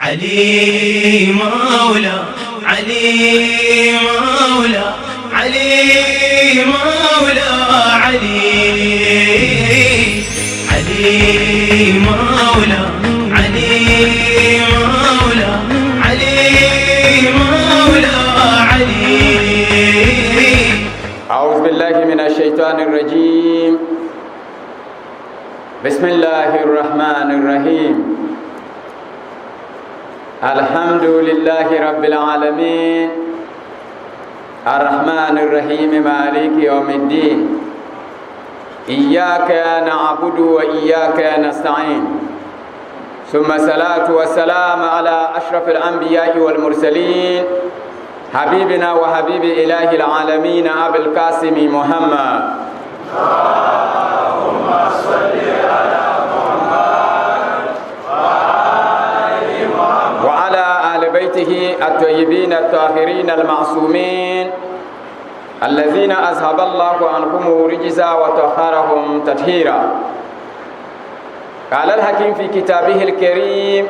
علي مولا علي مولا علي مولا علي علي مولا علي مولا علي مولا علي. أعوذ بالله من الشيطان الرجيم. بسم الله الرحمن الرحيم. الحمد لله رب العالمين الرحمن الرحيم مالك يوم الدين. إياك نعبد وإياك نستعين. ثم الصلاة والسلام على أشرف الأنبياء والمرسلين حبيبنا وحبيب إله العالمين أبي القاسم محمد. اللهم صل على محمد وعلى آل بيته الطيبين الطاهرين المعصومين الذين أذهب الله عنهم الرجس وطهرهم تطهيرا. قال الحكيم في كتابه الكريم: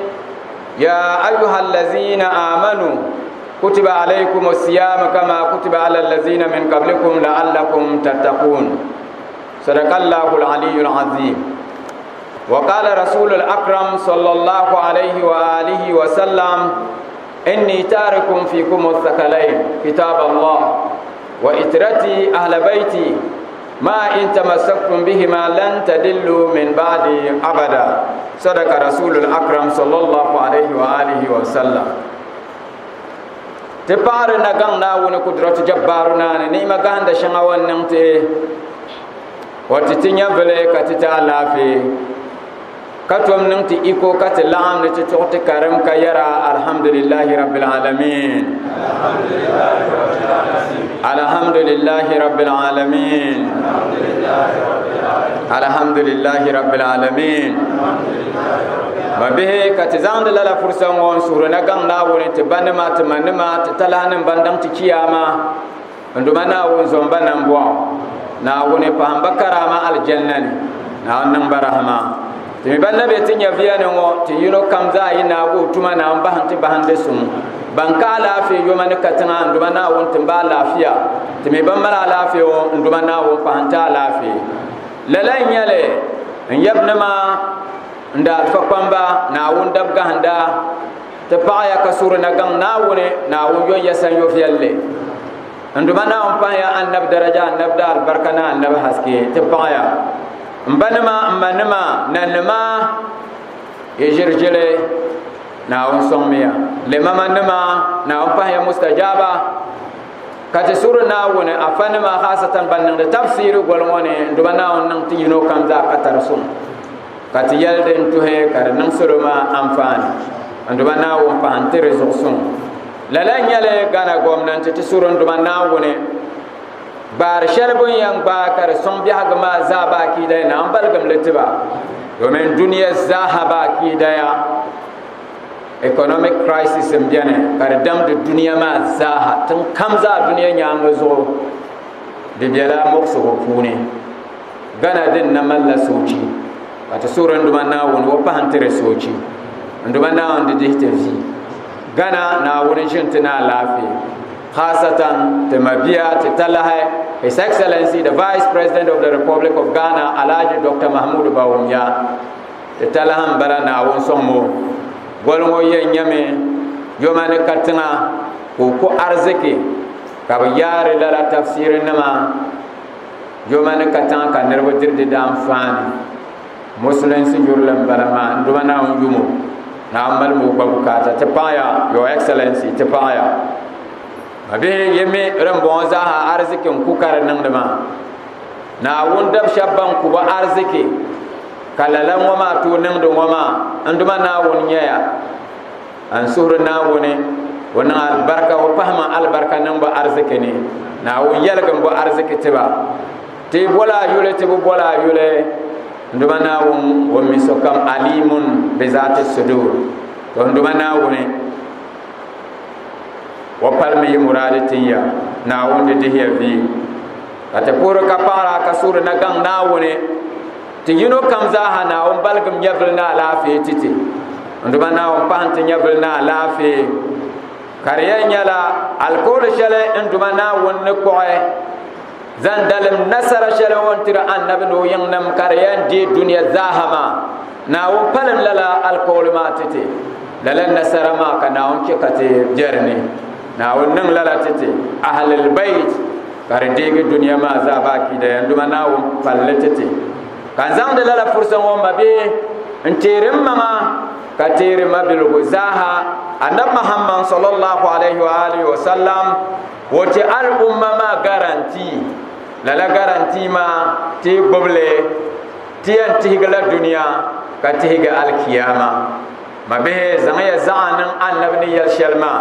يا أيها الذين آمنوا كتب عليكم الصيام كما كتب على الذين من قبلكم لعلكم تتقون. صدق الله العلي العظيم. وقال رسول الأكرم صلى الله عليه وآله وسلم: إني تارك فيكم الثقلين كتاب الله وإترتي أهل بيتي ما إن تمسكتم بهما لن تدلوا من بعدي أبدا. صدق رسول الأكرم صلى الله عليه وآله وسلم. تبار نغنا ونقدرة جبارنا نيما غاند شنغوان نمتي وتتنيا بلي كتتا لافي كتوم نمتي إيكو كتلام نتتوتي كرم كيرا. الحمد لله رب العالمين. الحمد لله رب العالمين. الحمد لله رب العالمين. mabihe katizande la fursa ngon suruna gangna woni te banema te manema te talanin bandam ti kiyama nduma na won zomba nan bo na woni pamba karama aljannani na wannan barahama te mi banna be tinya biya ne ngo te yuno kamza ina go tuma na ambahanti bahande sum banka lafi yo man katanga nduma na won timba lafiya te mi ban mala lafiyo nduma na won pahanta lafi lalan yale yabnama nda alfa kwamba na wun dabga handa ta paya kasuru na gang na wune na wun yo yasan yo fiyalle nduma na on paya annab daraja annab da albarka na annab haske ta paya mbanama manama nanama yejirjele na on sommiya le mama nama na on paya mustajaba kati suru na wune afanama khasatan bannan da tafsiru golwone nduma na on nan tiyino kamza katar sum kati yalden tuhe kar nang suruma amfani anduma na won pante resolution lala nyale gana gomnanti ti surun duma na wone bar shalbun yang ba kar son biya gama zaba ki dai na ambalgam letiba domin duniya zahaba ki daya economic crisis mbiane kar dam de duniya ma zaha tun kamza duniya nyanga zo de biala mokso ko pune gana din na malla soci wata suran duma na won wo pahantere soci nduma na on de dihte gana na woni jintina lafi khasatan te mabia te talaha His Excellency the Vice President of the Republic of Ghana Alhaji Dr. Mahmoud Bawumia te talaha bala na won sommo golmo ye nyame yomane katina ko arziki ka yare la tafsir nama yomane katan ka nerbo dirde dam fani muslim sinjurlam barama nduma na on yumo na amal mo babukata te paya Your Excellency te paya abe yeme rambon zaha arzikin kukar nan dama na wundab shabban ku ba arziki kalalan wama to nan don wama nduma na won yaya an sur na woni wannan albarka wa fahma albarka nan ba arziki ne na won yalgan ba arziki te ba te bola yule te bola yule nduma na won misokam alimun bizati sudur to nduma na woni wa palmi muradatiya na won de hiya vi ate poro kapara kasur na gang na woni ti yuno kam za hana on balgam yabl na la fe titi nduma na on pahante nyabel na lafi kariya nyala alkool shale nduma na wonne koe zan dalim nasara shale wontira annabi no yangnam kariya di dunya zahama na won palam lala alkool ma tete lala nasara ma kana on kekate jerni na won nang lala tete ahlul bait kare dege dunya ma za ba ki da nduma na won palle tete kan zang de lala fursan won mabe ntirim mama katiri mabilgo zaha annab muhammad sallallahu alaihi wa alihi wa sallam wote al umma ma garanti lala garanti ma ti boble ti antigala dunya katiga al qiyama mabe zangaya zanan annab ni yal shalma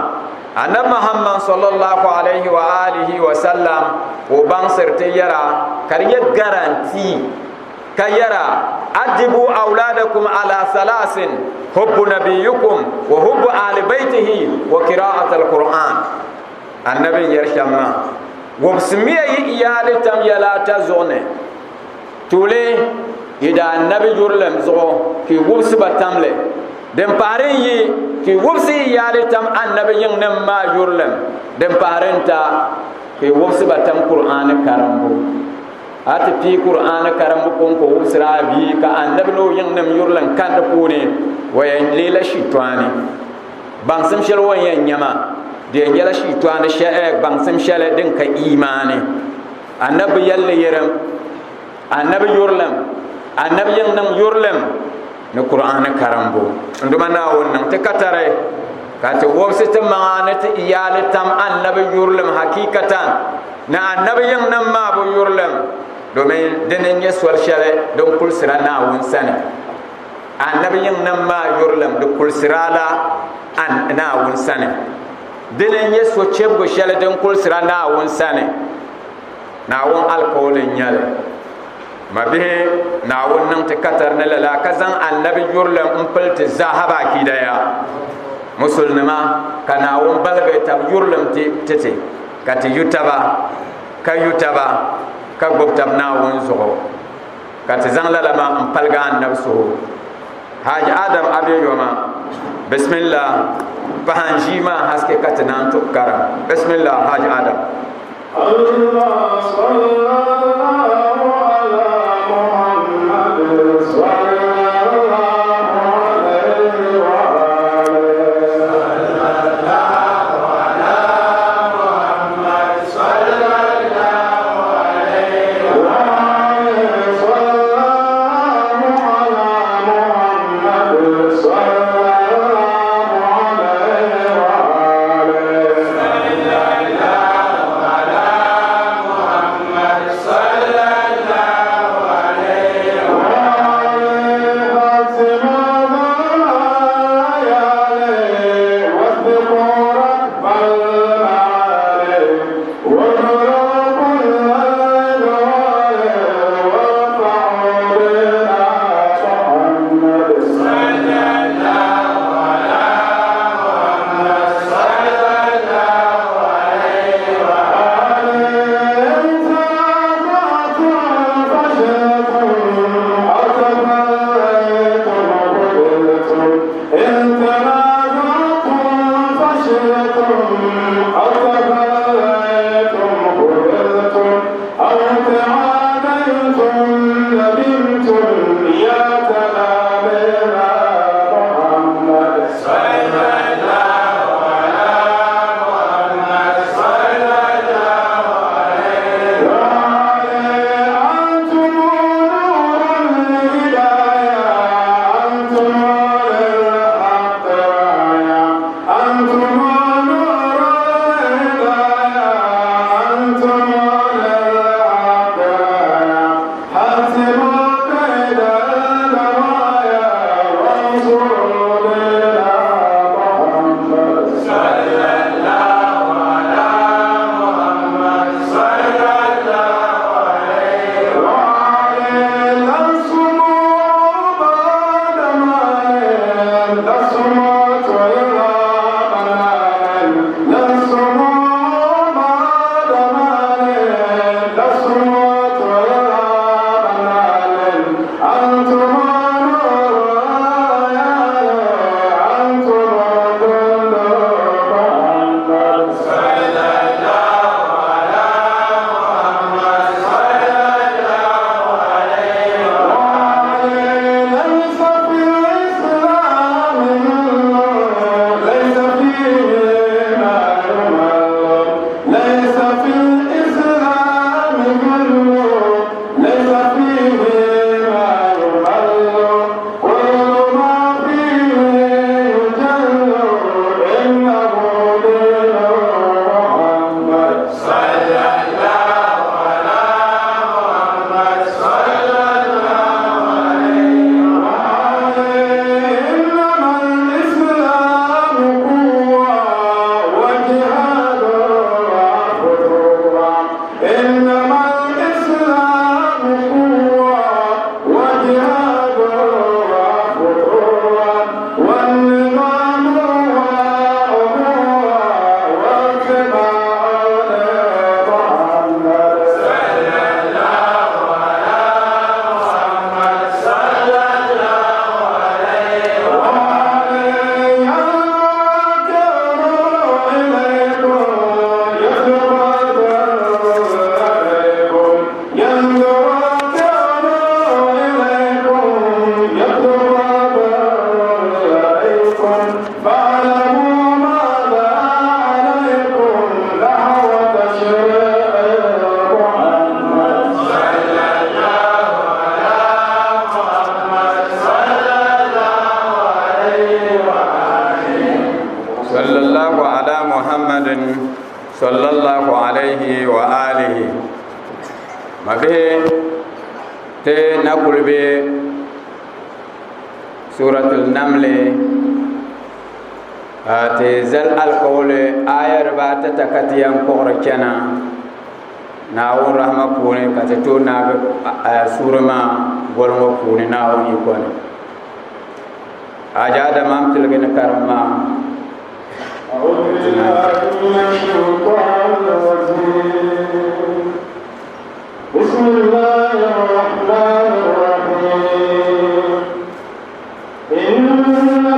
annab muhammad sallallahu alaihi wa alihi wa sallam wo bang serte yara kariya garanti kayara adibu auladakum ala salasin hubbu nabiyukum wa hubbu ali baitihi wa qira'at alquran annabi yarshama wobsmiya iyali tam yala tazone tule ida annabi jurlam zo ki wobsba tamle dem paren yi ki wobsi iyali tam annabi yin nam ma jurlam dem parenta ki wobsba tam qur'an karambo ati pi qur'an karam ko ko usra bi ka annabi no yang nam yurlan kan da pone waya lela shitwani bangsam shel waya nyama de yala shitwani sha'a bangsam shela din ka imani annabi yalle yeram annabi yurlam annabi yang nam yurlam no qur'an karambo nduma na wonnan te katare ka te wobsita maana te iyale tam annabi yurlam hakikatan na annabi yang nam ma bo yurlam domin denen ya swal shale don kulsira na wun sane annabi yin nan ma yurlam da kulsira la an na wun sane denen ya so chebgo shale don kulsira na wun sane na wun alkoholin yale mabihe na wun nan ta katar na lala kazan annabi yurlam in falti zahaba kidaya musulma kana wun balga ta yurlam tete kati yutaba kayutaba ka gobtab na won zo ka te zang la lama palga an nafsu haji adam abe yoma bismillah pahanjima haske katnan to kara bismillah haji adam allah sallallahu ala muhammad Allah sallallahu ala muhammadin sallallahu alaihi wa alihi mabe te nakulbe suratul naml te zal alqawle ayar ba ta takatiyan qur'ana nawo rahma pune ka te to na surama golmo pune nawo ni kone ajada mam tilgene karma أعوذ بالله من الشيطان الرجيم بسم الله الرحمن الرحيم إن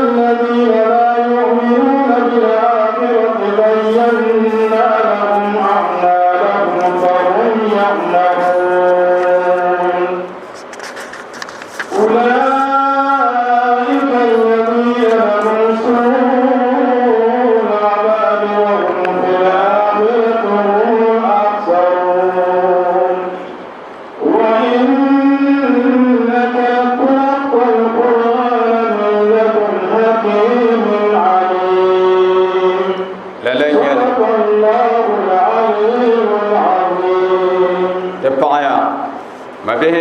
الذين لا يؤمنون بالآخرة زينا لهم أعمالهم فهم يعملون أولئك الذين لهم سوء العذاب وهم في الآخرة هم الأخسرون وإنك لتلقى القرآن من لدن حكيم عليم صدق الله العلي العظيم تبقى ما به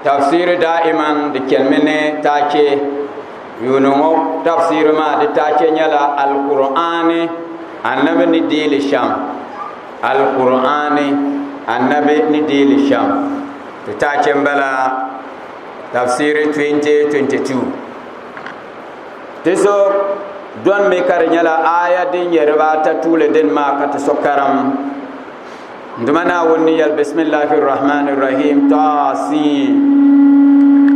تفسير دائما دكلمني تاكي يونو تفسير ما دتاكي نلا القرآن النبي نديل الشام القرآن النبي نديل الشام تاكي بلا تفسير 2022 تسو دون ميكار نلا آية دين يربا تطول دين ما كتسكرم ndumana wonni yal bismillahir rahmanir rahim tasin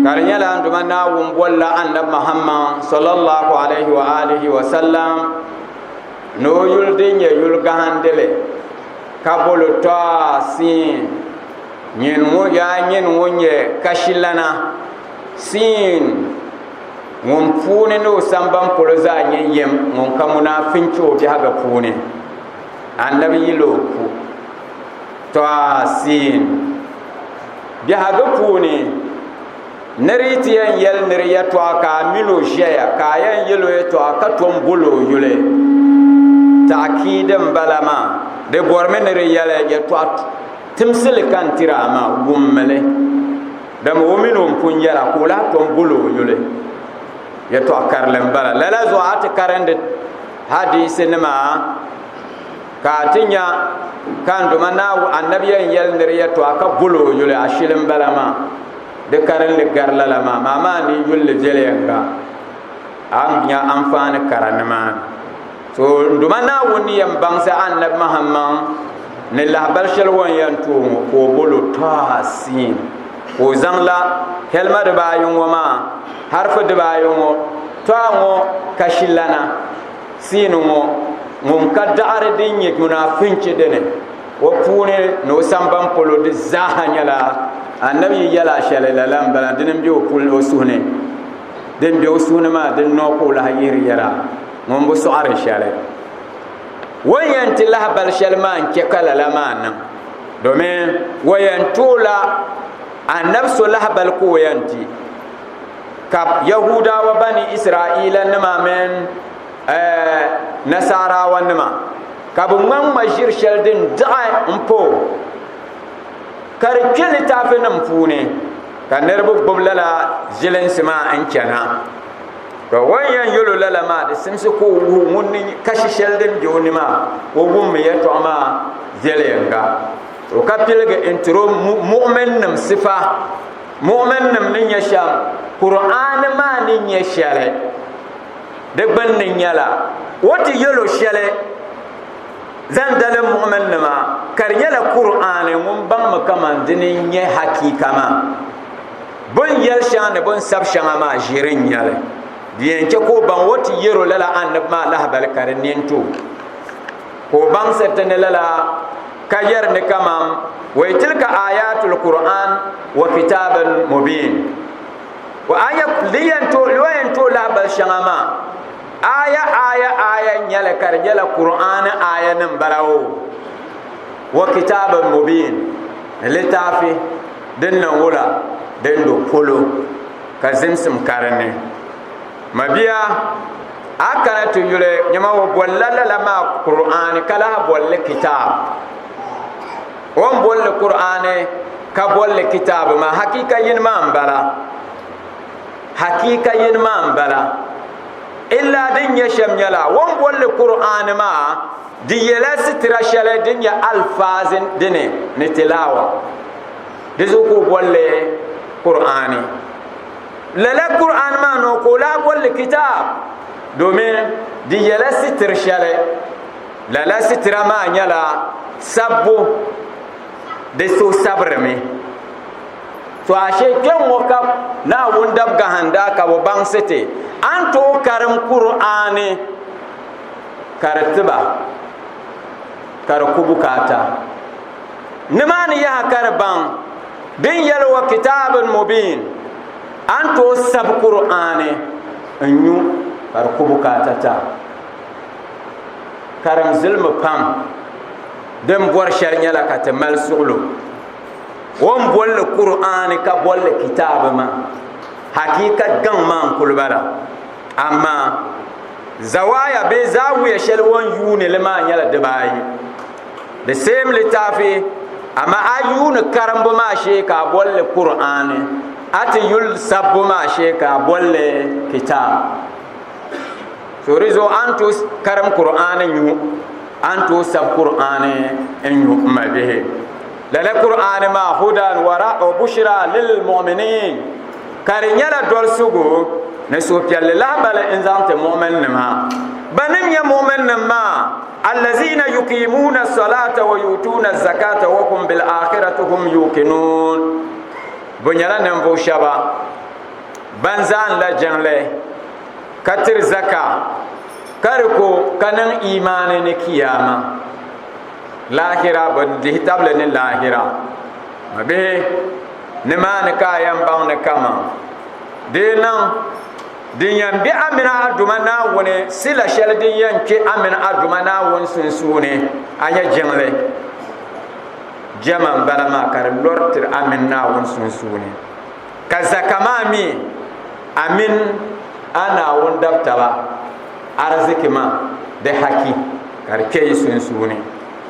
karnyala ndumana wumbolla annab muhammad sallallahu alaihi wa alihi wa sallam no yuldinye yulgahandele kabolo tasin nyen mo ya nyen wonye kashilana sin mum pune no sambam poloza nyen yem mum kamuna fincho bi haga pune annabi yilo tasin bihaga puni neriti yan yel neriya to ka milo jeya ka yan yelo to ka tombolo yule ta'kidan balama de borme neriya la ya to timsil kan tirama gummele dam womino punjara ko la tombolo yule ya to karlem bala la zo at karande hadisi nema katinya kan do manaw annabiyan yel neriya to aka bulo yule ashilim balama de karan le garla lama mama ni yulle jelenga am nya amfane karanma so do manaw ni yam bangsa annab muhammad ne la balshal won yantu ko bulo tasin ko zangla helma de bayun wama harfa de bayun to ngo kashilana sinu ngo mum ka da'ar din yek munafinci dene wa pune no samban polo de zahanyala annabi yala shalala lambala dinin bi pul osune den bi osune ma den no ko la yiri yara mum bu su'ar shale wayan tilahbal shalman ke kala lamana domin wayan tula annabsu lahbal ko yanti kap yahuda wa bani isra'ila nama men nasara wanima kabu man majir sheldin da'a mpo kar kili tafinam fune kan nerbu boblala jilen sima an kana to wayan yolo lala ma de simsi ko munni kashi sheldin jonima o gum yeto ama zelenga to kapilga intro mu'min nam sifa mu'min nam nin yasham qur'an ma nin yashale de bannin yala wati yelo shele zan dalil mu'min nama kar yala qur'ani mun ban makaman dinin ye hakikama bon yel shane bon sab shanga ma jirin yala bien ke ko ban wati yero lala annab ma lahbal karin to ko ban setene lala kayar ne kamam wa tilka ayatul qur'an wa kitaban mubin wa ayat liyan to lahbal shanga ma aya nyala karjala qur'an aya nan balawo wa kitaban mubin litafi dinnan wula dindo polo ka zimsim karne mabiya akana to yule nyama wo bollala la ma qur'an kala bolle kitab on bolle qur'an ka bolle kitab ma hakika yin ma bala hakika yin ma bala illa din ya shamyala won bolle qur'an ma di yela sitra shale din ya alfazin dine ni tilawa dizu ko bolle qur'ani lala qur'an ma no ko la bolle kitab domin di yela sitr shale lala sitra ma nyala sabbu de so sabrami to ashe ken woka na wundab gahanda ka wo bangsete anto karam qur'ani karatiba kar kubukata nimani ya karban bin yalwa kitabun mubin anto sab qur'ani anyu kar kubukata ta karam zulm pam dem bor sharnya la katamal suglu won bolle qur'ani ka bolle kitab ma hakika gan man kulbara amma zawaya be zawiya shel won yune le ma nyala de bayi de sem le tafi amma ayun karambo ma she ka bolle qur'ani ati yul sabbu ma she ka bolle kitab sorizo antus karam qur'ani yu antu sab qur'ani en yu ma bihi la qur'ani ma hudan wa bushra lil mu'minin karinyala dol sugo ne so pialle la bala inzante mu'min nima banim ya mu'min nima allazina yuqimuna as-salata wa yutuna az-zakata wa hum bil akhirati hum yuqinun bunyala nan bo shaba banzan la jangle katir zaka karko kanan imani ne kiyama lahira ban dihitable ne lahira mabe ne man kayan bang ne kama de nan dinyan bi amina adumana woni sila shel dinyan ke amina adumana won sunsune anya jengle jaman balama kar lortir amina won sunsune kazakama mi amin ana won daftaba arziki ma de haki kar ke sunsune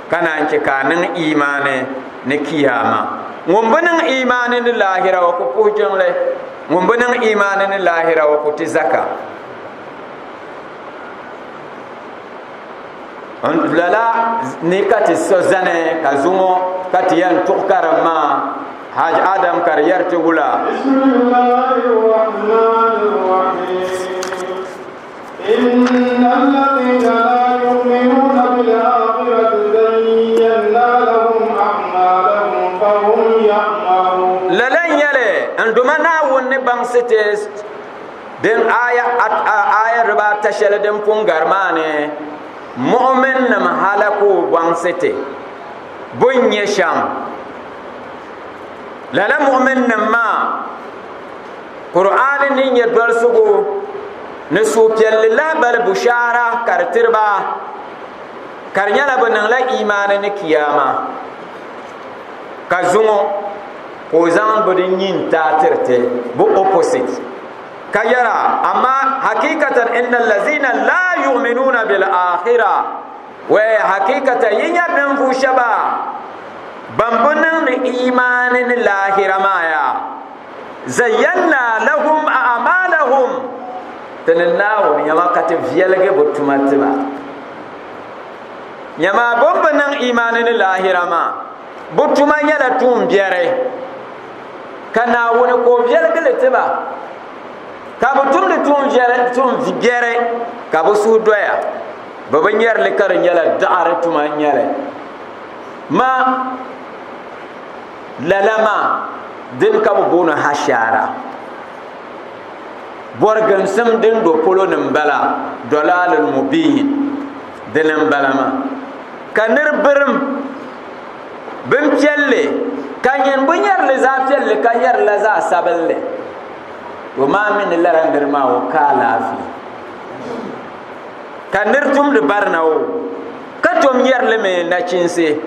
kana anke kanin imane ne kiyama ngombanin imane ni lahira wa ko jengle ngombanin imane ni lahira wa ko tizaka on lala ni kati sozane kazumo kati yan tukarama haj adam kar yartugula bismillahir rahmanir rahim innal ladina la yu'minuna bil akhirati zayyana lahum a'malahum fahum ya'malun lalan yale andumana wonni bangsete den aya riba tashale den pungarmane mu'min nam halaku bangsete bunye sham lala mu'min nam ma qur'an ni ya dol sugo ne supiyal la bal bushara kartirba karnyala banan la imani ni kiyama kazungo ko zan bodin yin tatirte bu opposite kayara amma hakikatan innal lazina la yu'minuna bil akhirah wa hakikatan yinya ben fushaba bambunan imanin lahira maya zayyana lahum a'malahum tanallahu yama katif yalge botumatiba yama bambunan imanin lahira ma botuma yala tum biere kana woni ko yalge letiba ka botum de tum biere ka bo su doya baba nyer le kar nyala da'ara tuma nyale ma lalama din ka bona hashara borgan sam din do polo nambala dalalul mubin din balama kanir birim bim kelle kanyen bunyar le za kelle kanyar la za saballe wa ma min larandir ma wa kalafi kanir tum de barnawo katom yer le me na cinse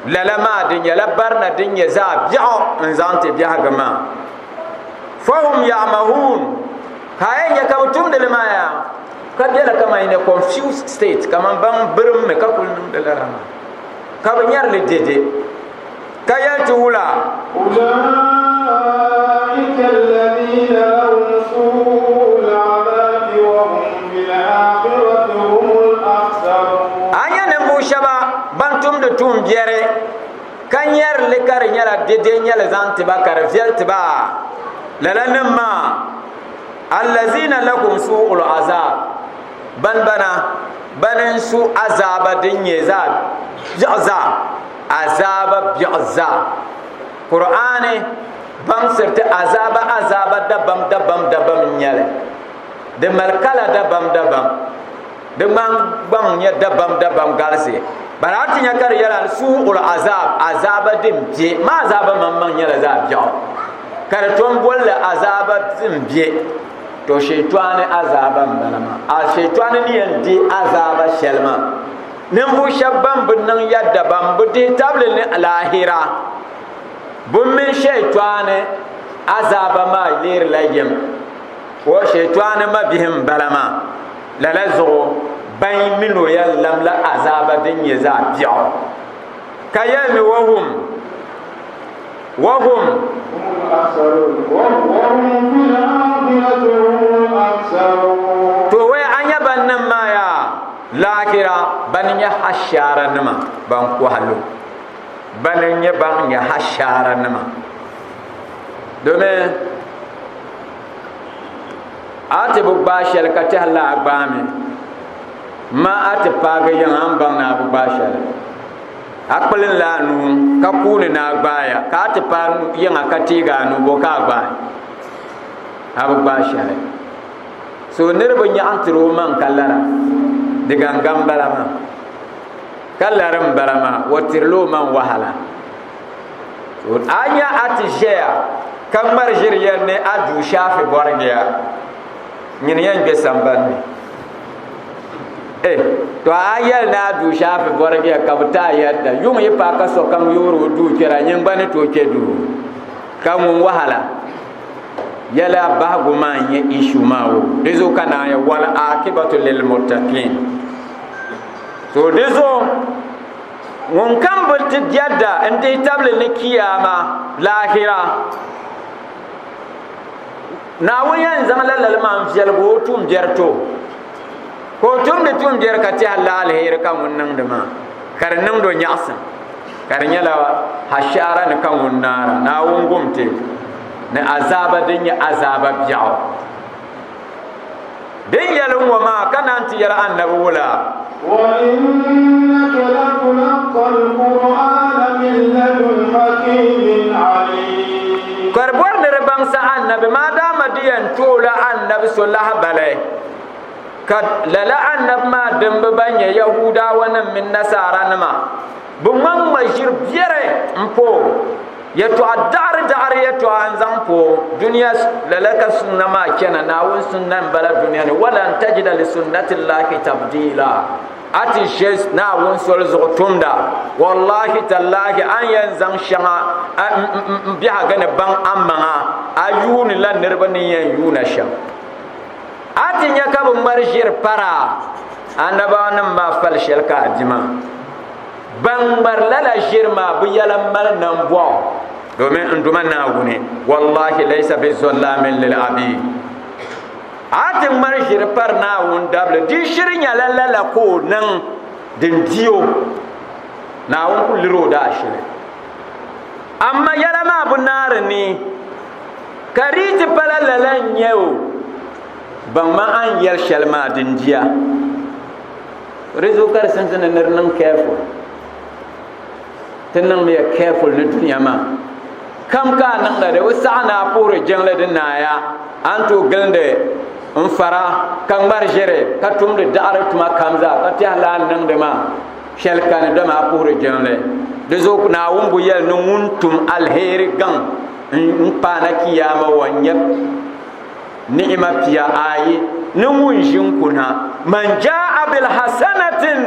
lalama din ya labarna din ya za bi'o in zante bi'a gama fahum ya'mahun kayen ya kam tum de maya ka bela kama in a confused state kama bang birim me ka kulnum de la rama ka banyar le dede ka ya tuula أولئك الذين لهم سوء العذاب وهم بالآخرة هم الأخسرون anya ne mu shaba bantum de tum jere kan yar le kar nyala dede nyala zanti ba kar fielti ba lalanma allazina lakum su'ul azab banin su azaba din yeza jaza azaba bi'za qur'ani bam sirte azaba dabam nyale de malkala dabam de bam nya dabam galse barati nya kar yala su'ul azaba dim je ma azaba man nyala za bi'o kar ton bolle azaba dim je to shaytani azaban balama a shaytani ni yandi azaba shelma nin bu shabban binnan yadda ban bude tablin ni lahira bun min shaytani azaba ma lir layim wa shaytani ma bihim balama la lazo bain mino yallam la azaba din yaza bi'o kayami wahum to wai anya bannan maya lakira banya hashara nama ban ko halu banya banya hashara nama domin ati bu bashal ka ta la gbame ma ati paga yan an ban na bu bashal akpalin la nu ka kuni na gbaya ka ati pa yan ka tiga nu bo ka gba abu bashal so nirba nyaantiro man kallara diga gambalama kallaram balama watirlo man wahala so anya ati share kan marjiriya ne adu shafi borgiya nyin yan be sambanni to ayal na adu shafi borgiya kabta yadda yum yi pa ka so kam yoro du kira nyin bani to ke du kan wahala yala bagu man ye ishu mawo dezo kana ya wala akibatu lil muttaqin so dezo won kan bulti jadda ente table ne kiyama lahira na wayan zaman lallal man fiyal go tum jerto ko tum de tum jer ka ti halal her kan wannan da ma karnan do nyasan karnyala hashara ne kan wannan na wongumte ne azaba din ya azaba bi'o din yalun wa ma kana anti yara annabi wala wa innaka latulqal qur'ana min ladun hakimin alim karbor ne bang sa annabi ma da madiyan tola annabi sallallahu balai kad lala annab ma dambe banya yahuda wannan min nasara nama bumman majir biere mpo yato adar yato anzampo dunya lalaka sunna ma kenan nawun sunnan bala dunya ne wala tajida li sunnati llahi tabdila ati shes nawun sol zotumda wallahi tallahi an yanzan shanga biha gane ban amma ayuni lan nirbani yan yuna sham ati nya ka bu marjir para annaba nan ma fal shelka jima ban marlala shirma bu yalam mal nan bo domin nduma na gune wallahi laysa bizallamin lil abi atin marjir par na won dable di shirin ya lalla ko nan din diyo na won kuliro da shirin amma yalama bu nar ni kariti palalalan yau ban ma an yar shalma din diya rizukar sanzana nirnan careful tinnan me careful ni dunya ma kam ka nan da wasana pore jangle din naya anto gande fara kan marjere ka tumde da'ara tuma kamza ka ti hala nan de ma shel kan de ma pore jangle de zo na wumbu yel no muntum alheri gan pa na kiyama wanya ni'ma fiya ayi numun jinkuna man jaa bil hasanatin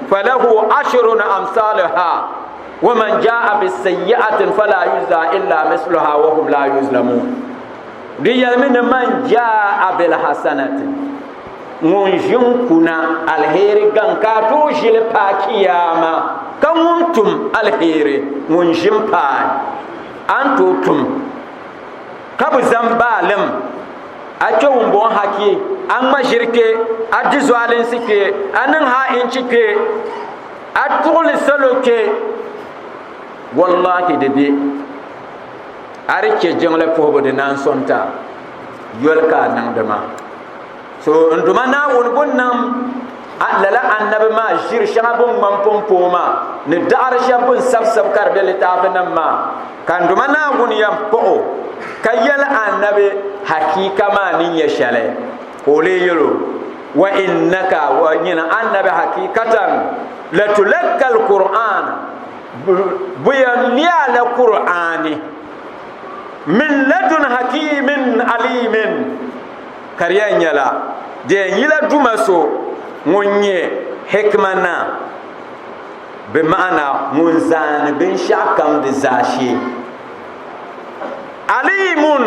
falahu ashrun amsalha ومن جاء بالسيئة فلا يجزى إلا مثلها وهم لا يظلمون riyal min man jaa bil hasanati mun jin kuna alheri gan ka to jil pa kiyama kan muntum alheri mun jin pa antutum kabu zambalem a cewun bon haki an mashirke a dizwalin sike anan ha in cike a tuli saloke wallahi dede arike jengle pobo de nan sonta yolka nan dama so nduma na won bonnam lala annabi ma jir shabun man pompoma ne dar shabun sabsab karbe litafin ma kan duma na gun yam po kayal annabi hakika ma nin ya shale ole yelo wa innaka wa yina annabi hakikatan la tulakkal qur'an buyan liya la qur'ani min ladun hakimin alimin kariyan yala de yila dumaso munye hikmana bi ma'ana mun zan bin shakam da zashi alimun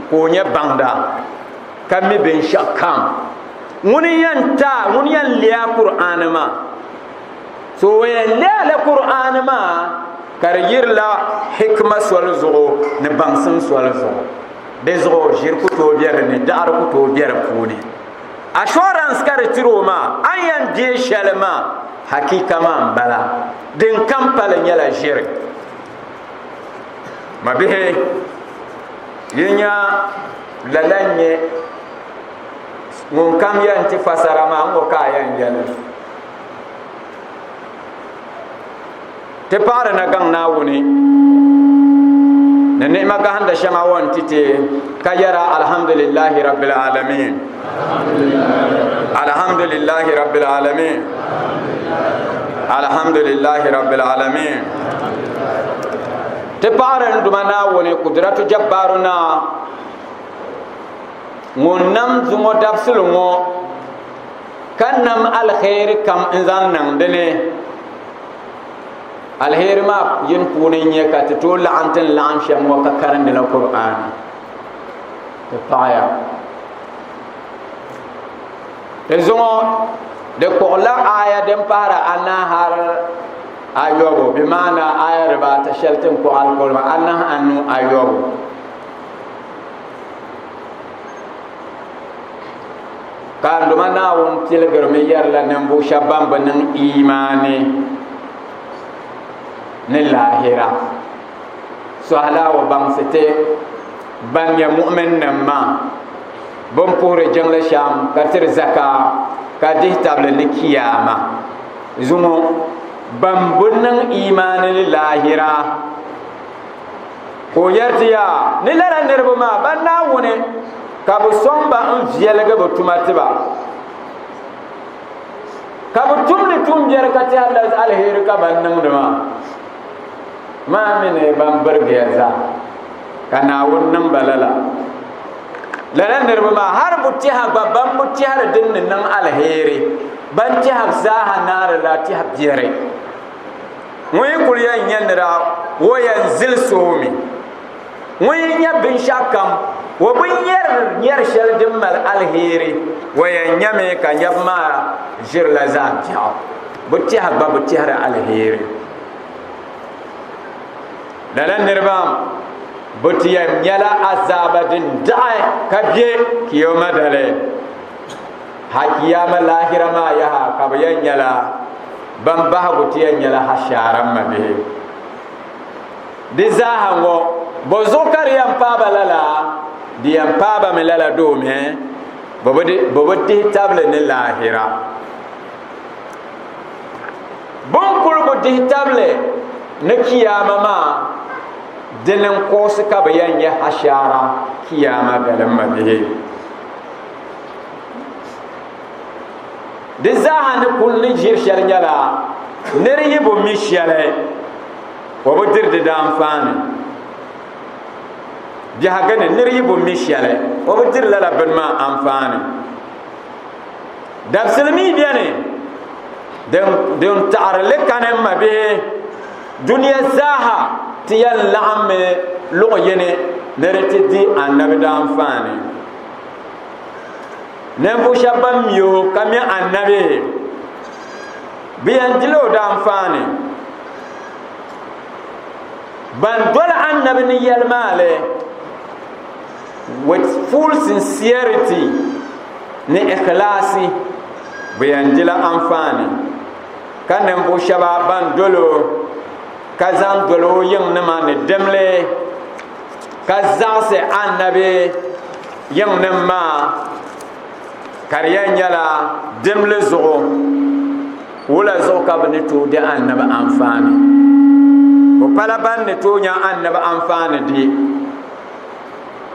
ko nya bangda kami bin shakam muni yanta muni yan liya qur'an ma so yan liya qur'an ma kariyir la hikma swal zugo ne bangsin swal zugo de zugo jir ku to biere ne dar ku to biere puni assurance kar tiroma ayan de shalma hakika ma bala din kampala nyala jir mabihe yinya lalanye mun kam yanti fasara ma ngo kayan yana te pare na gang na woni ne ne maga handa shama won tite kayara alhamdulillahi rabbil alamin alhamdulillahi rabbil alamin alhamdulillahi rabbil alamin te pare nduma na woni kudratu jabbaruna munam zumo dabsul ngo kanam alkhair kam inzan nan dene alkhair ma yin punin ye ka to la'antan la'an sham wa ka karan da alquran te paya te zumo de ko la aya dem para anna har ayobo bi mana aya ba ta sheltin ko alqur'an anna annu ayobo kan duma na won tilgar me yarla nan bu shabban banin imani ne lahira so ala wa bang sete ban ya mu'min nan ma bon pore jangle sham katir zaka ka di table ni kiyama zumo ban bunnan imani ne lahira ko yartiya ni lara nerbo ma ban na wone kabu somba vielga bo tumatiba kabu tumni tumjer kati Allah alheri ka bannam dama ma mine ban bargeza kana wonnan balala lalan nerba ma har mutiha babban mutiha dinnin nan alheri ban ti hafsaha nar la ti habjere moy kulyan yandira woyan zil somi moy nyabin shakam wa bin yar shal dimmal alheri wa yanyame ka nyabma jir la zam jaw butti habba butti har alheri dalan nirbam butti yam yala azabadin da'i kabye kiyoma dale hakiyama lahira ma yaha kabyan yala ban ba butti yala hasharam mabe dizahango bozokar yam pa balala diam paba me lala do me bobodi table ne lahira bon kul bodi table ne kiyama ma delen ko se ka bayan ya hashara kiyama galan mabihe de zahan kulli jirshal nyala neri bo mishale bobodir de damfani jaha gane neri bo mishale bobodir lala benma amfani dabselmi biane dem ta'arle kanem mabe dunya zaha tiyal la'am lo yene nereti di annabi dan fani ne bu shabam yo kamya annabi biyan dilo dan fani ban dole annabi ni yalmale with full sincerity ni ikhlasi biyan dila amfani kan ne bu shaba ban dolo kazan dolo yin ne ma ne demle kazase annabi yin ne ma kariyan yala demle zo wala zo ka bani to de annabi amfani ko pala ban ne to nya annabi amfani di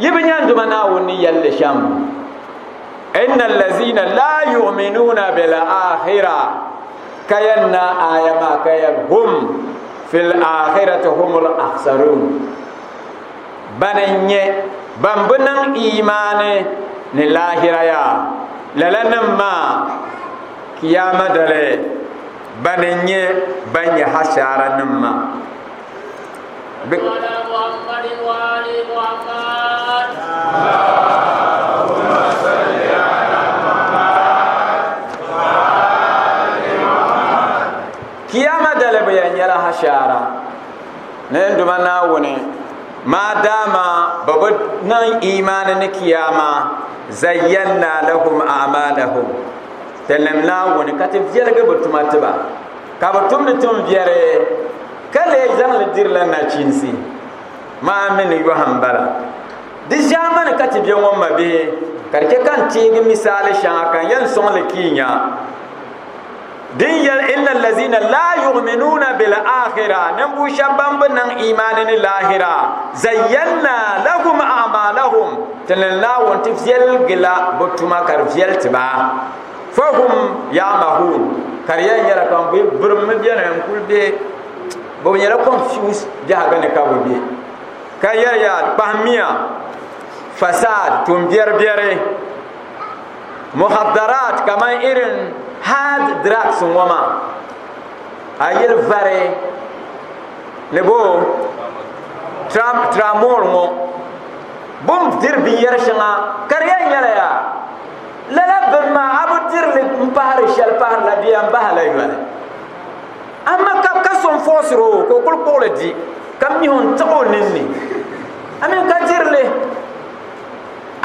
yibnyan duma na woni yalle sham innal ladzina la yu'minuna bil akhirah kayanna ayama kayahum fil akhirati humul akhsarun bananye bambunan imane ni lahira ya lalanan ma kiyama dale bananye banya hasara nimma kiyama dale banya la hasara ne nduma na woni ma dama babu nan imanin ni kiyama zayyana lahum a'malahum talamna woni katif jelga butumatiba ka butum ni tum biere kale zan dirla na chinsi ma min yoham bala di jaman katif biyan wamma be karke kan tigi misali shan kan yan son le kinya din yal innal lazina la yu'minuna bil akhirah nan bu shabban nan imanin lahira zayyana lahum a'malahum tanalla wa tifyal gila butuma karfiyal tiba fahum ya'mahun kariyan yara kan bu burum biyan kulbe bo yara confuse jaga ne kabubi kayar ya pahmiya fasad tumbiar biare muhaddarat kama irin hard drugs wama ayel vare lebo tramol mo bum dir bi yer shanga kariya yala ya lala bama abu dir le mpar shal par la biya bahala yala amma ka kason fosro ko kul ko le di kam mi hon to ninni amen ka dir le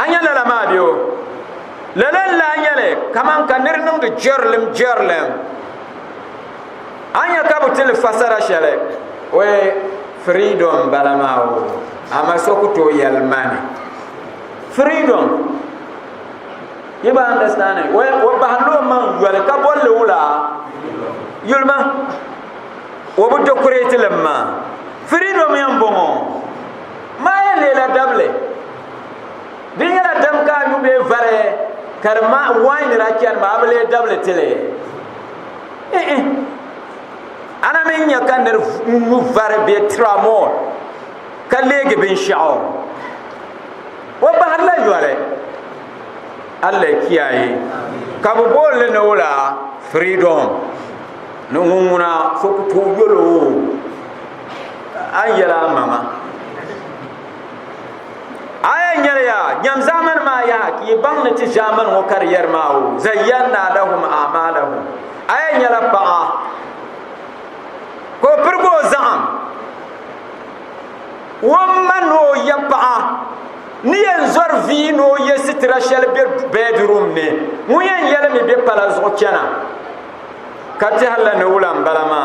anya la ma bio lala la nyale kaman ka nirnum de jerlem anya ka butil fasara shale we freedom balamao ama sokuto yalmani freedom you understand we bahlo man yale ka bolle wula yulma wo bu decorate lemma freedom yam bongo ma yele la dable dinyala dam ka yube vare karma wine rakian ba able double tele ana men ya kan der mu var be tramol kalege bin sha'or wa ba halla yole Allah kiyaye kabu bolle no wala freedom no nguna sokuto yolo ayala mama aya nyere ya nyam zaman ma ya ki bang na ti zaman wo kariyar mawo zayyana lahum a'malahum aya nyala pa ko pergo zam wamma no ya pa ni en zor vi no yesitra shel bedroom ne mu yen yele mi be pala zo kena kati halla no ulam balama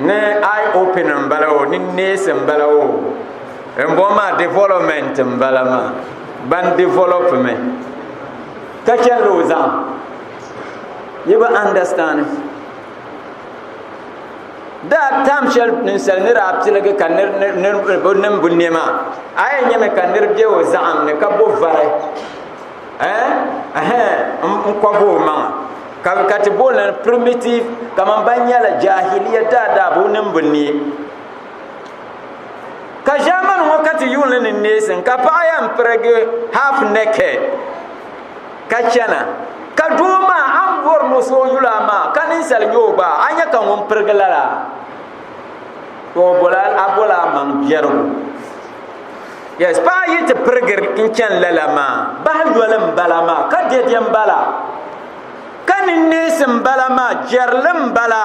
ne eye open mbalawo ni nese mbalawo mboma development mbalama ban development kacha roza you understand da tam shel ninsel ni raptile ke kanir nem bunema ay nyame kanir je o zam ne ka bo vare ko bo ma ka kati bolan primitive kama banyala jahiliya da bo nem bunni ka jaman wakati yulin nesen ka payan prege half naked ka chana ka duma am borno so yulama kanin sal yoba anya kan won pergelara to bolal abola man biyargo yes pa yit perger kin ken lalama ba yolam balama ka dedem bala kan nesim balama jerlam bala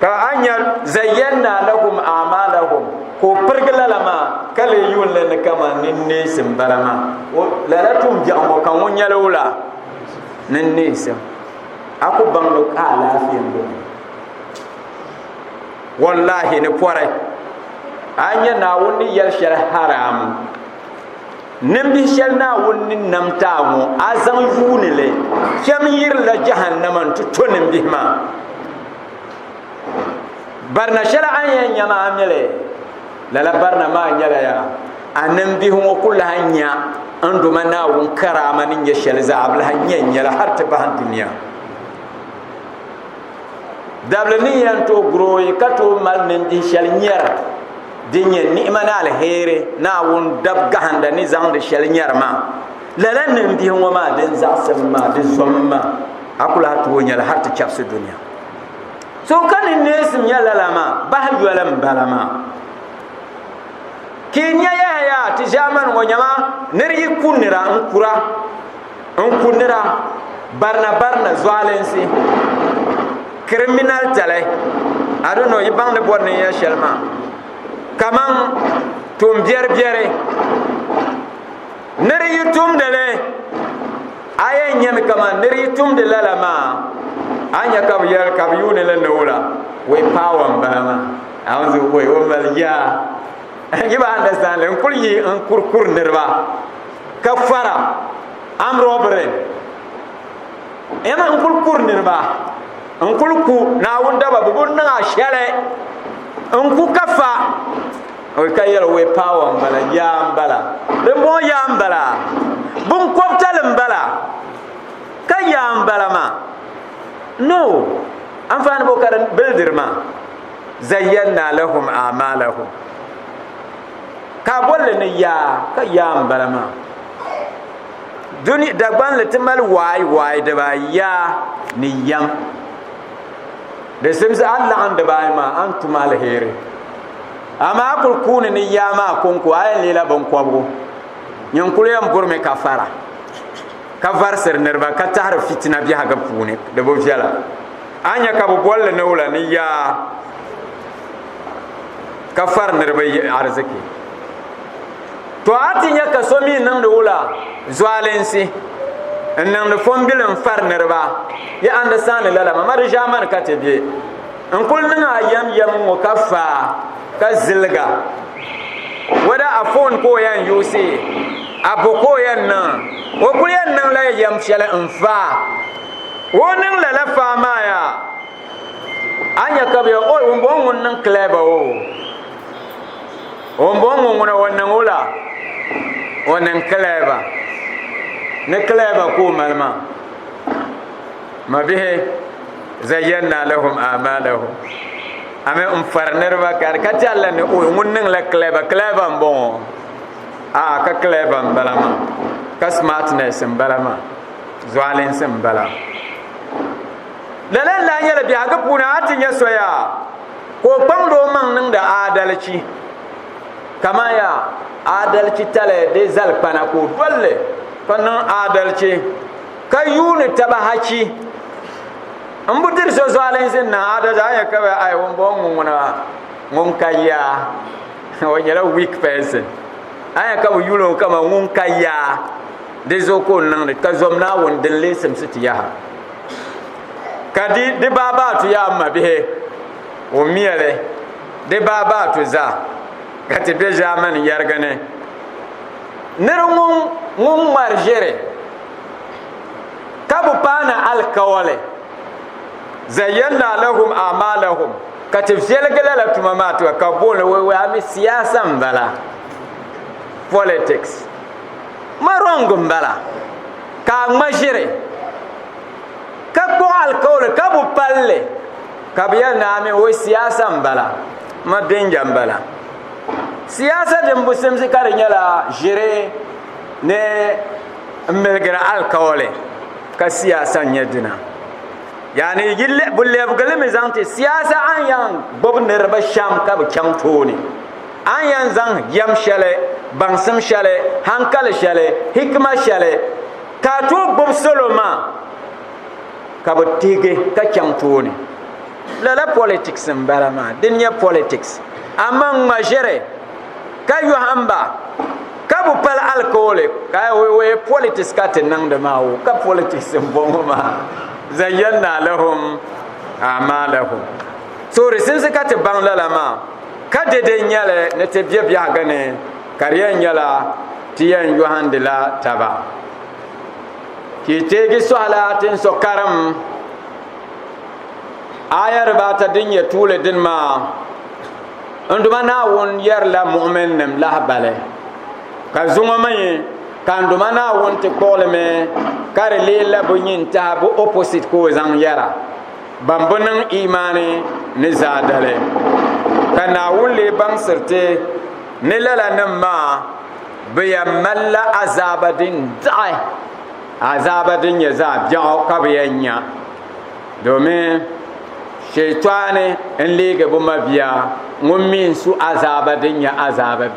ka anya zayyana lahum a'malahum ko pergla lama kale yul ne kama nesim balama o lalatum jamo kan wonyala wala nesim aku banglo ka lafiyan do wallahi ne pore anya na woni yel shar haram nimbi shel na woni namtamu azan yunile kem yir la jahannam tu tonim bihma barna shara anya nyama amele la barna ma nyala ya anan bi ho kullu hanya andu mana won karama nin ya shel za abla hanya nyala har ta ban duniya dable ni yanto groyi kato mal nin di shel nyara dinye ni mana alheri na won dab gahanda ni zang de shel nyarma lalan nin bi ho ma den za samma de zomma akula to nyala har ta chapsu duniya so kan nesim yala lama bah yolam balama kinya ya ti zaman wonyama neri kunira kunira barna zwalensi criminal tale I don't know ibang de borne ya shelma kaman tum biere neri yutum dele aye nyame kaman neri yutum de lalama anya kab yar kab yune la nola we power balama awanzu we o mal ya giba understand len kulyi an kurkur nerba kafara am robre ema an kurkur nerba an kulku na wunda ba bubun na shele an ku kafa o kayel we power bala ya bala le mo ya bala bum koptal bala kayam bala ma no anfan bokaran bildirma zayyana lahum a'malahum ka bolle ne ya ka yam balama duni dagban letimal wai da ba ya ni yam de simsa Allah an da ba ma antum alheri ama kul kun ni ya ma kun ko ay lela ban kwabo nyan kuliyam burme kafara kafar ser nerba ka tar fitna bi haga pune de bo fiala anya ka bo bolle ne wala ni ya kafar nerba arzaki to atinya ka somi nan da wala zwalensi nan da fombilan far nerba ya anda sana lala ma mar jaman ka tebe an kullun ayam mo kafa ka zilga wada afon ko yan yusi aboko yan nan o kuyan nan la yam shala infa wonin la la fama ya anya kabe o wombon nan kleba o wombon wona wannan wala wannan kleba ne kleba ko malma mabihe zayyana lahum a'malahum ame farner ba kar katalla ne o wonnin la kleba bon a ka kleba balama ka smartness balama zwalens bala lalan la yala bi aga puna atin ya soya ko pando man nan da adalci kama ya adalci tale de zalpana ko dolle fannan adalci kayuni tabahaki ambutir so zwalens na adalci ya ka ai won bon mun kayya wanyala weak person aya ka yulo kama ngun kaya de zoko nan ka zomna won de lesem sitiya kadi de baba tu ya mabe o miele de baba tu za kati be zaman yargane nero ngun marjere kabu pana alkawale zayyana lahum a'malahum kati fielgala tumamatu ka bole we ami siyasa mbala politics marongum bala ka majire ka ko alkawle ka bu palle ka biya na me o siyasa mbala ma denja mbala siyasa de mbusem se kare nyala jire ne melgra alkawle ka siyasa nyadina yani gille bulle bugle me zante siyasa an yang bob ne raba sham ka bu kyam toni an yan zang yam shale bangsam shale hankal shale hikma shale ka to bob soloma ka bo tege ka kyam toni la politics mbalama dunya politics amang majere ka yo hamba ka bu pal alcool ka we politics ka tenang de mawo ka politics mbongo ma zayyana lahum a'malahum so resense ka te bangla lama ka de nyale ne te bia bia gane kariya nyala tiyan yo handila taba ki tegi salatin so karam ayar bata dinya tule din ma nduma na won yer la mu'min nam la bale ka zuma mai kan nduma na won te kolme kare le la bunyin ta bu opposite ko zang yara bambunan imani ni zadale kana wulle bang sirte ni lala nan ma biya malla azabadin da'i azabadin ya za biya ka biyanya domin shaitani in lege bu mabiya mun min su azabadin ya azaba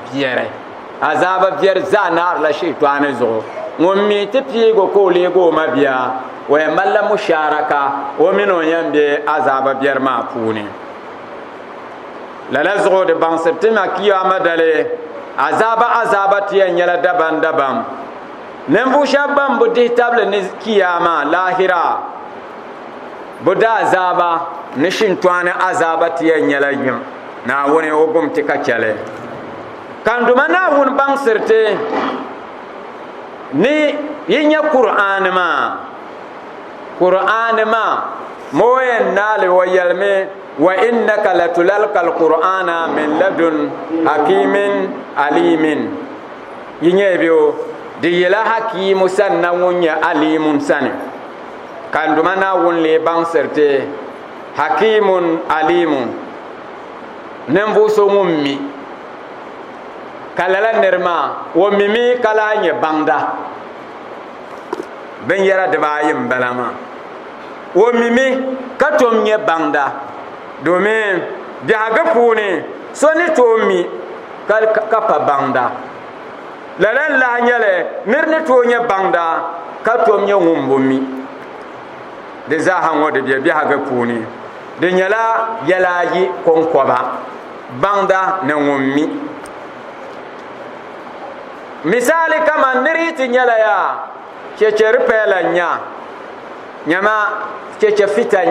biyar za na la shaitani zo mun mi tafi go ko lego mabiya wa malla musharaka wa min on yambe azaba biyar ma puni la zo de ban septima kiyama dale azaba tiyan yala daban nem bu shabam bu de table ni kiyama lahira buda azaba nishin twana azaba tiyan yala yim na woni ogum tika chale kanduma na won bang sirte ni yinya qur'an ma moyen nale wayalme wa innaka latulalqal qur'ana min ladun hakimin alimin yinye biyo di yela hakimu sanna wunya alimun sane kanduma na won le bang serte hakimun alimun nembu so mummi kalala nerma wo mimi kala nye bangda ben yara de bayim balama wo mimi katom nye bangda domin biaga puni soni tomi kapa bangda lalan la nyale nirni to nye bangda katom nye ngumbomi de za hango de biaga puni de nyala yalaji konkoba bangda ne ngummi misali kama niriti nyala ya cheche ripela nyama cheche fita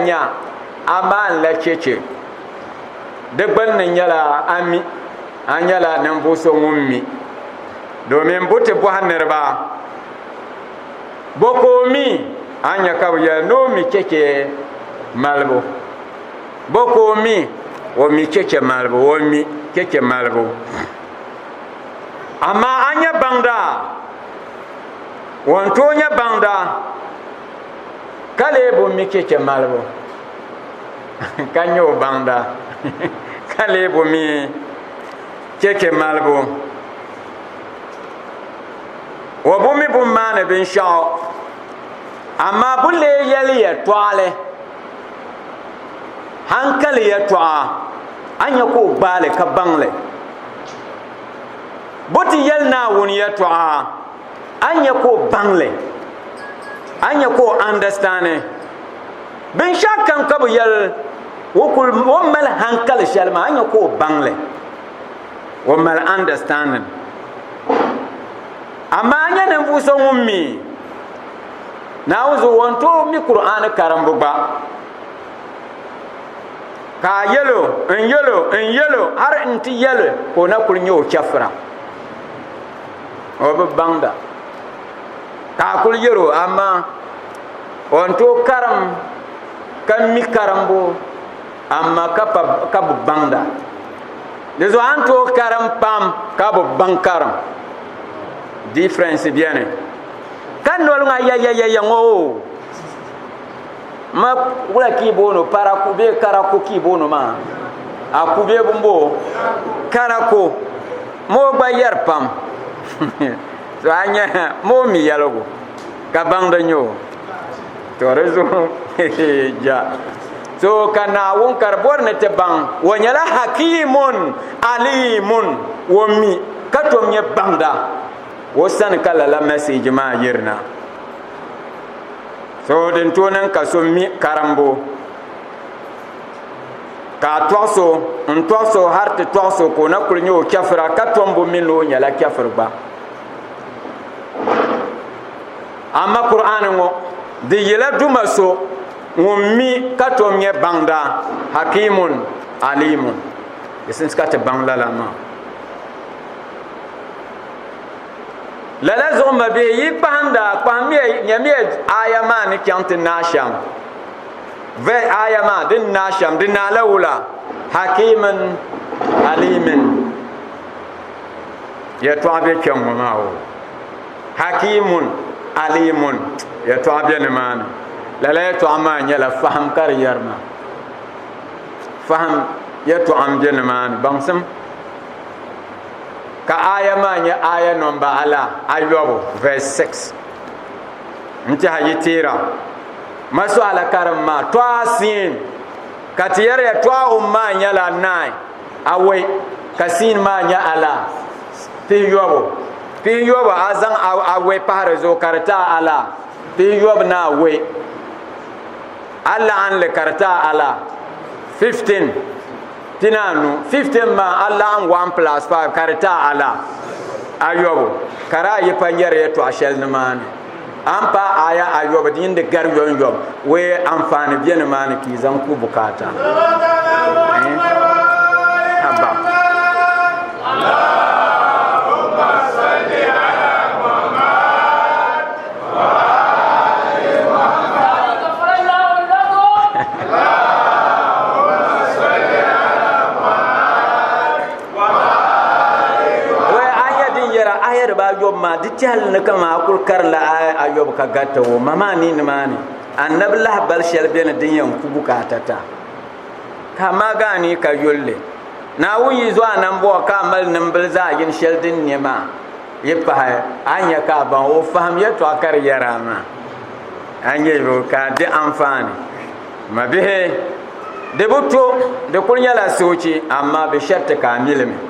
aman la cheche de ban nyala ami anyala nan buso ngummi domin bote bo hanerba boko mi anya kabya no mi cheche malbo boko mi wo mi cheche malbo wo mi cheche malbo amma anya bangda wonto nya bangda kale bo mi cheche malbo kanyo bangda kale bo mi cheche malbo wa bo mi bo mane bin sha amma bulle yali ya twale hankali ya twa anya ko bale ka bangle boti yalna woni ya twa anya ko bangle anya ko understand ben shakkan kabu yal wokul womal hankal shalma anya ko bangle womal understand amma anya nan fuso ummi na wuzo wonto mi qur'an karambu ba ka yelo en yelo har inti yelo ko na kulnyo chafra o bangda ka kul yero amma wonto karam kan mi karambo amma kabu bangda lezo anto karam pam kabu bankaram difference bien kan no nga ya ngo ma wala ki bono para kube karako ki bono ma akube bumbo karako mo bayar pam so anya mo mi yalogo ka bangda nyo to rezo ja so kana won karbor ne te bang wonyala hakimun alimun wo mi ka tom ye bangda wo san kala la message ma yirna so den tonan ka so mi karambo ka toso har te toso ko na kulnyo kafra ka tombo min lo nyala kafir ba amma qur'an ngo de yela duma so mi ka tom ye bangda hakimun alimun isin ska te bangla la ma la zomba be yi panda pamie nyame aya ma ni kyante nasham ve aya ma din nasham din nalawla hakiman alimin ya to abe kyango mawo hakimun alimun ya to abe ne man la to amma nyala faham kar yarma faham ya to am je ne man bangsam ka aya ma nya aya number ala ayobo verse 6 nti hayitira maso ala karma to asin katiyar ya to umma nya la nai awe kasin ma nya ala ti yobo azan awe pare zo karta ala ti yobo na we alla an le karta ala 15 tinanu 15 ma Allah an 1 plus 5 karita ala ayobo kara yi panyere to ashel man ampa aya ayobo din de gar yon we amfani bien man ki zan ku bukata haba Allahumma salli ala Muhammad wa ali ayar ba yob ma dital na kama kul kar la ayob ka gatta wo mama ni ni mani annab lah bal shel ben din yan ku bukatata kama gani ka yolle na wuyi zo nan bo ka mal nan bil za yin shel din ne ma yipa anya ka ban wo faham ya to kar yara ma anye bo ka de amfani ma bihe de buto de kunya la soci amma bi sharta kamilme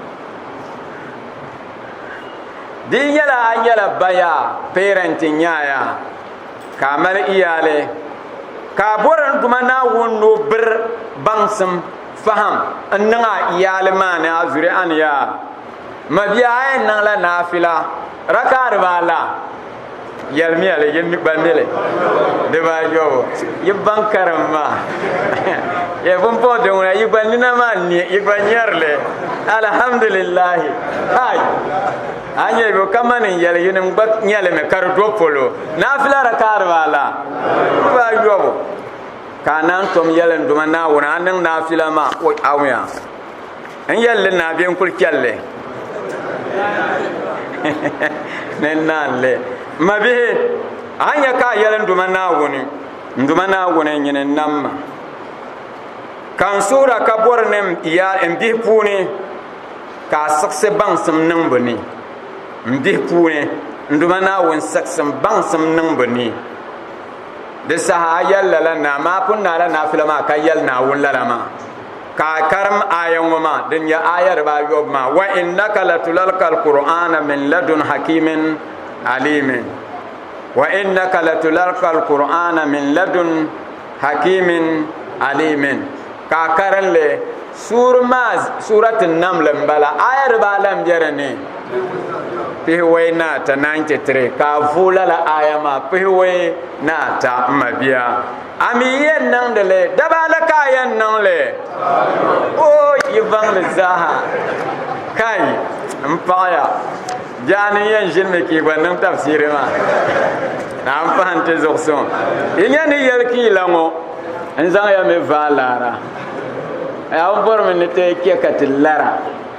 din yala baya parenting yaya kamar iyale ka boran kuma na wonno bir bangsam faham annanga iyale mane azuri an ya mabiya ayen nan la nafila rakar bala yalmi ale yemi balmele de ba yo yibban karama ye bon po de wona yibban ni na man ni yibban yarle alhamdulillah hay anye bo kamani yale yunem bak nyale me kar do polo nafila rakar wala ba yo kanan tom yale nduma na wona nan nafila ma o awya en yalle na bien kul kyalle nen nan le mabihe anya ka yale nduma na woni nyinen namma kan sura ka bornem ya mbi puni ka sakse bangsam nan bani mbi puni nduma na won saksam bangsam nan bani de saha yalla la na ma punna la nafila ma ka yal na won la ma ka karam ayan ma din ya ayar ba yob ma wa innaka latulal qur'ana min ladun hakimin alimin wa innaka latulal qur'ana min ladun hakimin alimin ka karan le suratul naml bala ayar ba lam jarane pihwe na ta 93 ka vula la ayama pihwe na ta mabiya ami yen nan de le dabala ka yen nan le o yivan le zaha kai mpaya jani yen jinne ki gwanan tafsir ma na amfante zokson inyani yelki lango nzang ya me valara ya umbor men te ke katilara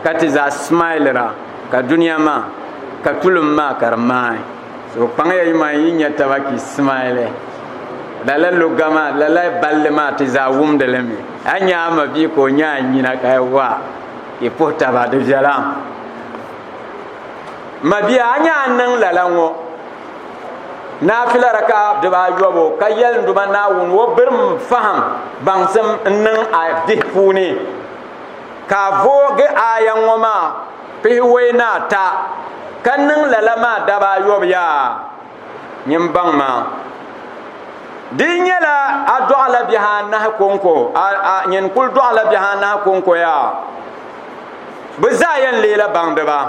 katiza smilera ka dunya ma ka tulum ma karmai so panga yima yinya tabaki smile lala lugama lala ballema tiza wumde lemi anya ma bi ko nya nyina kai wa e porta ba de jalam mabiya anya nan lalanwo nafila raka de ba yobo kayel nduma na won wo birm faham bangsam nan a dihpuni ka voge ayan woma pi wena ta kan ning la la ma daba yob ya nyim bang ma dinyala adwala bihana konko a nyen kul dwala bihana konko ya bizayan lela bang daba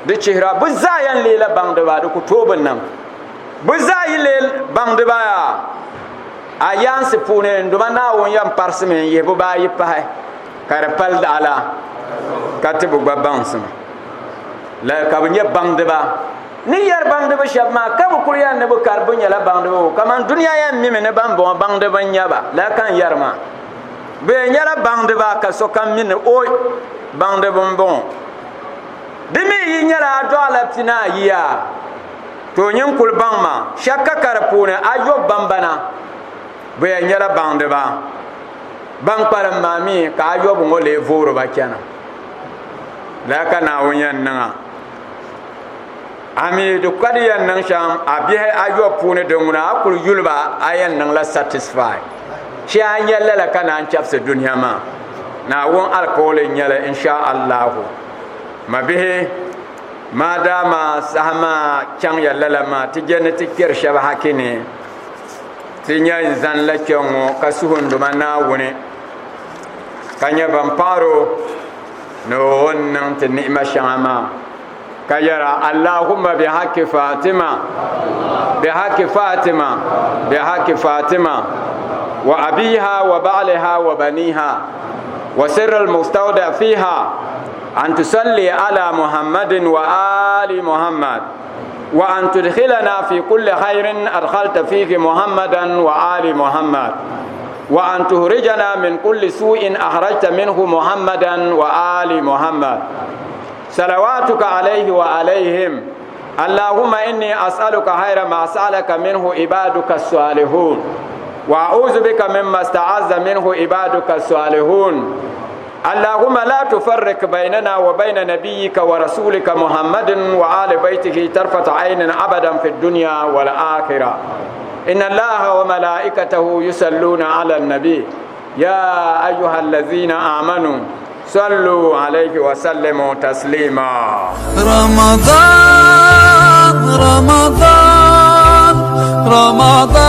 de chihra bizayan lela bang daba de kutobin nan bizayi lel bang daba ya ayan se pune nduma na won yam parsme ye bo ba yi pa kar pal dala katibu babansum la ka bunye bang daba ni yar bang daba shabma ka bu kurya ne bu kar bunya la bang daba kaman dunya ya mi ne ban bon bang daba nyaba la kan yarma be nyala bang daba ka so kam min o bang daba bon dimi yi nyala do ala tina yiya to nyin kul bang ma shakka kar pune ajo bambana be nyala bang daba bang param mami ka ajo bu ngole voro ba kana la kana wonyan nanga ami do kadiyan nang sham abihe ajo pune de nguna akul yulba ayan nang la satisfy shi anyalla la kana an chapse dunya ma na won alcohol nyala insha Allah mabihe madama sahama chang yalla la ma tijenati ker shaba hakini tinya zan la chongo kasuhundu mana woni kanya bamparo no wannan ta ni'ma shama kayara Allahumma bihaqqi Fatima wa abiha wa ba'liha wa baniha wa sirr al-mustawda fiha an tusalli ala Muhammadin wa ali Muhammad wa an tudkhilana fi kulli khairin adkhalta fihi Muhammadan wa ali Muhammad وأن تخرجنا من كل سوء أخرجت منه محمدا وآل محمد صلواتك عليه وعليهم اللهم إني أسألك خير ما سألك منه عبادك الصالحون وأعوذ بك مما استعاذ منه عبادك الصالحون اللهم لا تفرق بيننا وبين نبيك ورسولك محمد وآل بيته طرفة عين أبدا في الدنيا والآخرة إن الله وملائكته يصلون على النبي يا أيها الذين آمنوا صلوا عليه وسلموا تسليما رمضان رمضان رمضان